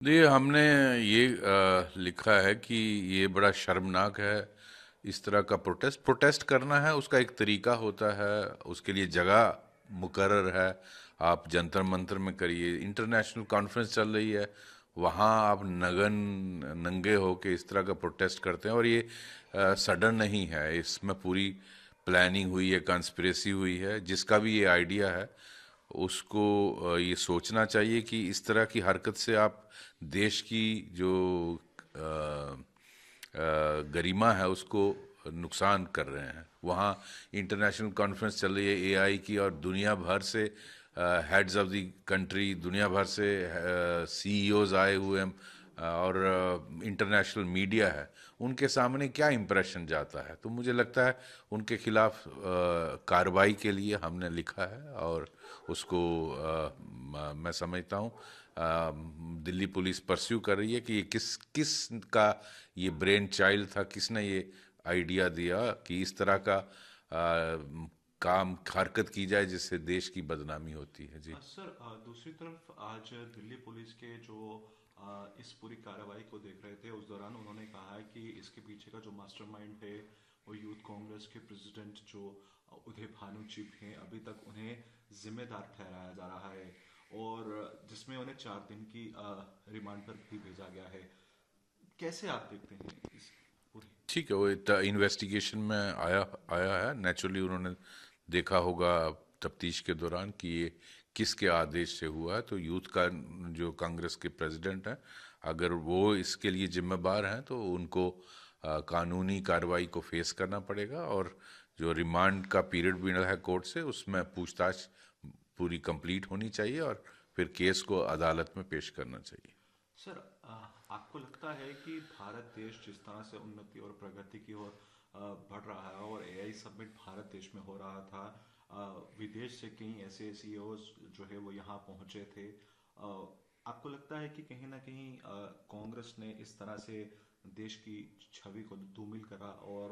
देखिए हमने ये लिखा है कि ये बड़ा शर्मनाक है। इस तरह का प्रोटेस्ट प्रोटेस्ट करना है, उसका एक तरीका होता है, उसके लिए जगह मुकर्रर है। आप जंतर मंतर में करिए, इंटरनेशनल कॉन्फ्रेंस चल रही है, वहाँ आप नंगे हो के इस तरह का प्रोटेस्ट करते हैं। और ये सडन नहीं है, इसमें पूरी प्लानिंग हुई है, कंस्पिरेसी हुई है। जिसका भी ये आइडिया है उसको ये सोचना चाहिए कि इस तरह की हरकत से आप देश की जो गरिमा है उसको नुकसान कर रहे हैं। वहाँ इंटरनेशनल कॉन्फ्रेंस चल रही है एआई की, और दुनिया भर से हेड्स ऑफ द कंट्री, दुनिया भर से सीईओज आए हुए हैं, और इंटरनेशनल मीडिया है। उनके सामने क्या इम्प्रेशन जाता है? तो मुझे लगता है उनके खिलाफ कार्रवाई के लिए हमने लिखा है, और उसको मैं समझता हूँ दिल्ली पुलिस परस्यू कर रही है कि ये किस किस का ये ब्रेन चाइल्ड था, किसने ये आइडिया दिया कि इस तरह का काम हरकत की जाए जिससे देश की बदनामी होती है। जी। सर, दूसरी तरफ आज दिल्ली पुलिस के जो इस पूरी कार्रवाई को देख रहे थे, उस दौरान उन्होंने कहा है कि इसके पीछे का जो मास्टरमाइंड है वो यूथ कांग्रेस के प्रेसिडेंट जो उदय भानु चिप हैं, अभी तक उन्हें जिम्मेदार ठहराया जा रहा है, और जिसमें उन्हें 4 दिन की रिमांड पर भी भेजा गया है। कैसे आप देखते हैं इस पूरी? ठीक है, वो इन्वेस्टिगेशन में आया आया है। नेचुरली उन्होंने देखा होगा तफ्तीश के दौरान कि ये किसके आदेश से हुआ है। तो यूथ का जो कांग्रेस के प्रेसिडेंट हैं, अगर वो इसके लिए जिम्मेदार हैं तो उनको कानूनी कार्रवाई को फेस करना पड़ेगा। और जो रिमांड का पीरियड भी मिला है कोर्ट से, उसमें पूछताछ पूरी कंप्लीट होनी चाहिए, और फिर केस को अदालत में पेश करना चाहिए। सर, आपको लगता है कि भारत देश जिस तरह से उन्नति और प्रगति की ओर बढ़ रहा है, और एआई समिट भारत देश में हो रहा था, विदेश से कई ऐसे सीईओज जो है वो यहाँ पहुंचे थे, आपको लगता है कि कहीं ना कहीं कांग्रेस ने इस तरह से देश की छवि को धूमिल करा और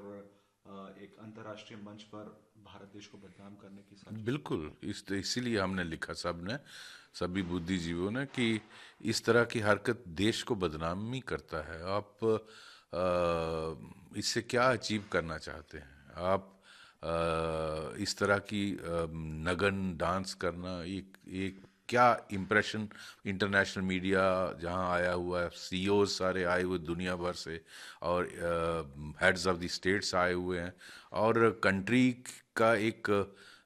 एक अंतर्राष्ट्रीय मंच पर भारत देश को बदनाम करने की साजिश की? बिल्कुल, इसीलिए हमने लिखा, सब ने, सभी बुद्धिजीवियों ने, कि इस तरह की हरकत देश को बदनामी करता है। आप इससे क्या अचीव करना चाहते हैं? आप इस तरह की नगन डांस करना, एक क्या इम्प्रेशन इंटरनेशनल मीडिया जहां आया हुआ है, सीईओ सारे आए हुए दुनिया भर से, और हेड्स ऑफ द स्टेट्स आए हुए हैं, और कंट्री का एक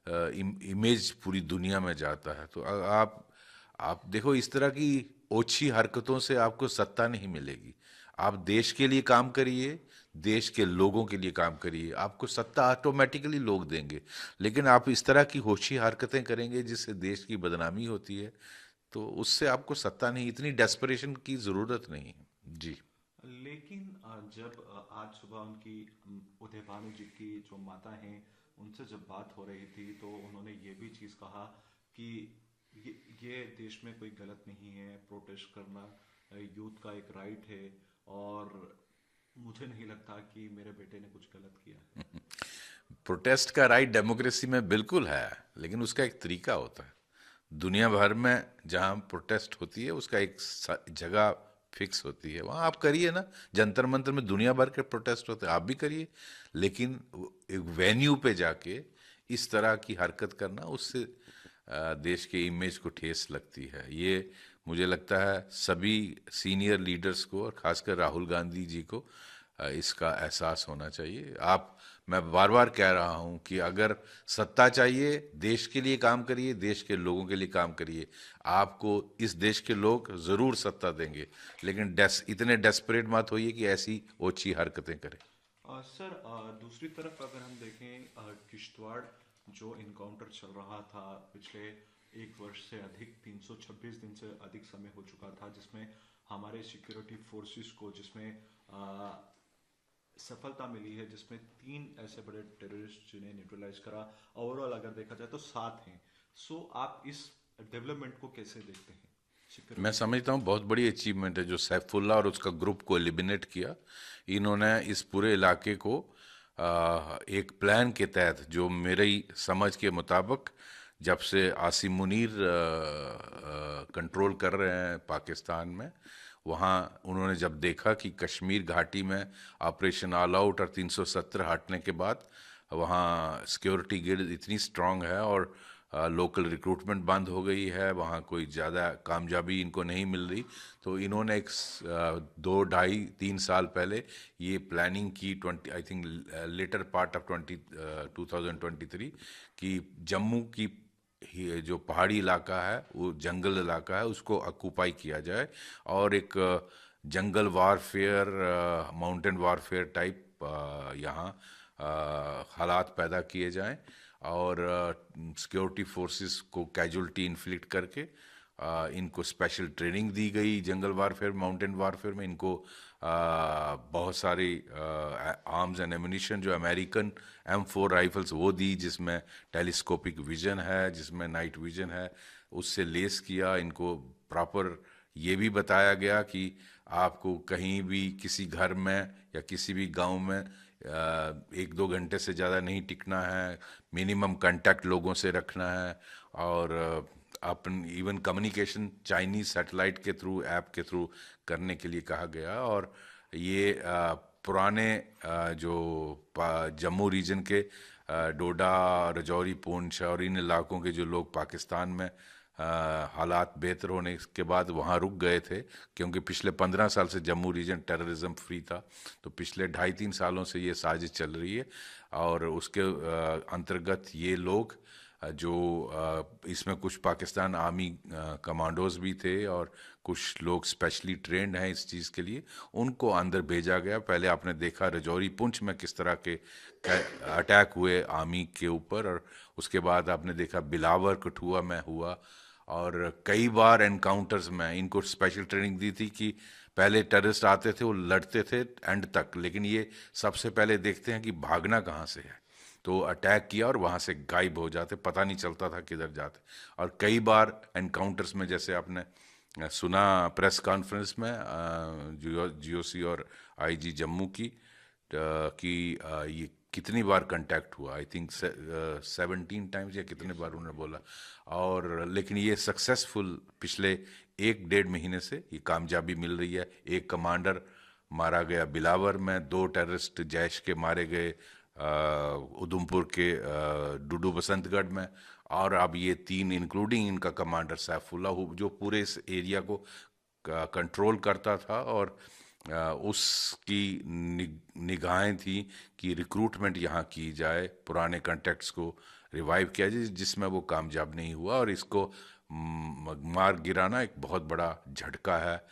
इमेज पूरी दुनिया में जाता है। तो आप देखो, इस तरह की ओछी हरकतों से आपको सत्ता नहीं मिलेगी। आप देश के लिए काम करिए, देश के लोगों के लिए काम करिए, आपको सत्ता ऑटोमेटिकली लोग देंगे। लेकिन आप इस तरह की होशी हरकतें करेंगे जिससे देश की बदनामी होती है, तो उससे आपको सत्ता नहीं, इतनी डेस्परेशन की ज़रूरत नहीं है। जी। लेकिन जब आज सुबह उनकी उदय भानु जी की जो माता हैं, उनसे जब बात हो रही थी, तो उन्होंने ये भी चीज़ कहा कि ये देश में कोई गलत नहीं है, प्रोटेस्ट करना यूथ का एक राइट है, और मुझे नहीं लगता कि मेरे बेटे ने कुछ गलत किया है। प्रोटेस्ट का राइट डेमोक्रेसी में बिल्कुल है, लेकिन उसका एक तरीका होता है। दुनिया भर में जहाँ प्रोटेस्ट होती है उसका एक जगह फिक्स होती है, वहाँ आप करिए ना। जंतर मंतर में दुनिया भर के प्रोटेस्ट होते हैं, आप भी करिए। लेकिन एक वेन्यू पे जाके इस तरह की हरकत करना, उससे देश के इमेज को ठेस लगती है। ये मुझे लगता है सभी सीनियर लीडर्स को, और खासकर राहुल गांधी जी को इसका एहसास होना चाहिए। मैं बार बार कह रहा हूं कि अगर सत्ता चाहिए, देश के लिए काम करिए, देश के लोगों के लिए काम करिए। आपको इस देश के लोग ज़रूर सत्ता देंगे, लेकिन इतने डेस्परेट मत होइए कि ऐसी ओछी हरकतें करें। सर, दूसरी तरफ अगर हम देखें, किश्तवाड़ जो इनकाउंटर चल रहा था पिछले 1 वर्ष से अधिक, 326 दिन से अधिक समय हो चुका था, जिसमें हमारे सिक्योरिटी फोर्सेस को, जिसमें सफलता मिली है, जिसमें 3 ऐसे बड़े टेररिस्ट जिन्हें न्यूट्रलाइज करा। ओवरऑल अगर देखा जाए तो 7 हैं। सो आप इस डेवलपमेंट को कैसे देखते हैं मैं सिक्योरिटी फोर्स? समझता हूँ बहुत बड़ी अचीवमेंट है जो सैफुल्ला और उसका ग्रुप को एलिमिनेट किया। इन्होंने इस पूरे इलाके को एक प्लान के तहत, जो मेरी समझ के मुताबिक, जब से आसिम मुनीर कंट्रोल कर रहे हैं पाकिस्तान में, वहाँ उन्होंने जब देखा कि कश्मीर घाटी में ऑपरेशन ऑल आउट और 370 हटने के बाद वहाँ सिक्योरिटी गिल्ड इतनी स्ट्रांग है और लोकल रिक्रूटमेंट बंद हो गई है, वहाँ कोई ज़्यादा कामयाबी इनको नहीं मिल रही, तो इन्होंने एक 2 ढाई 3 साल पहले ये प्लानिंग की, I think later part of 2023, कि जम्मू की जो पहाड़ी इलाका है, वो जंगल इलाका है, उसको ऑक्यूपाई किया जाए और एक jungle warfare, mountain warfare type यहाँ हालात पैदा किए जाएं और सिक्योरिटी फोर्सेस को कैजुअल्टी इन्फ्लिक्ट करके इनको स्पेशल ट्रेनिंग दी गई जंगल वारफेयर, माउंटेन वारफेयर में। इनको बहुत सारी आर्म्स एंड एमुनिशन, जो अमेरिकन M4 राइफल्स वो दी, जिसमें टेलीस्कोपिक विजन है, जिसमें नाइट विजन है, उससे लेस किया। इनको प्रॉपर ये भी बताया गया कि आपको कहीं भी किसी घर में या किसी भी गांव में 1-2 घंटे से ज़्यादा नहीं टिकना है, मिनिमम कांटेक्ट लोगों से रखना है और अपन इवन कम्युनिकेशन चाइनीज सैटेलाइट के थ्रू, ऐप के थ्रू करने के लिए कहा गया। और ये पुराने जो जम्मू रीजन के डोडा, राजौरी, पूंछ और इन इलाकों के जो लोग पाकिस्तान में हालात बेहतर होने के बाद वहाँ रुक गए थे, क्योंकि पिछले 15 साल से जम्मू रीजन टेररिज्म फ्री था, तो पिछले 2.5-3 सालों से ये साजिश चल रही है। और उसके अंतर्गत ये लोग जो इसमें कुछ पाकिस्तान आर्मी कमांडोज भी थे और कुछ लोग स्पेशली ट्रेंड हैं इस चीज़ के लिए, उनको अंदर भेजा गया। पहले आपने देखा राजौरी, पुंछ में किस तरह के अटैक हुए आर्मी के ऊपर, और उसके बाद आपने देखा बिलावर, कठुआ में हुआ, और कई बार एनकाउंटर्स में इनको स्पेशल ट्रेनिंग दी थी कि पहले टेररिस्ट आते थे, वो लड़ते थे एंड तक, लेकिन ये सबसे पहले देखते हैं कि भागना कहाँ से है, तो अटैक किया और वहाँ से गायब हो जाते, पता नहीं चलता था किधर जाते। और कई बार एनकाउंटर्स में, जैसे आपने सुना प्रेस कॉन्फ्रेंस में GOC और IG जम्मू की, कि ये कितनी बार कांटेक्ट हुआ, आई थिंक 17 टाइम्स या कितने बार उन्होंने बोला। और लेकिन ये सक्सेसफुल पिछले 1-1.5 महीने से ये कामयाबी मिल रही है। एक कमांडर मारा गया बिलावर में, 2 टेररिस्ट जैश के मारे गए उधमपुर के डुडू बसंतगढ़ में, और अब ये 3 इंक्लूडिंग इनका कमांडर सैफुल्ला, जो पूरे इस एरिया को कंट्रोल करता था। और उसकी निगाहें थी कि रिक्रूटमेंट यहाँ की जाए, पुराने कॉन्टेक्ट्स को रिवाइव किया जाए, जिसमें वो कामयाब नहीं हुआ। और इसको मार गिराना एक बहुत बड़ा झटका है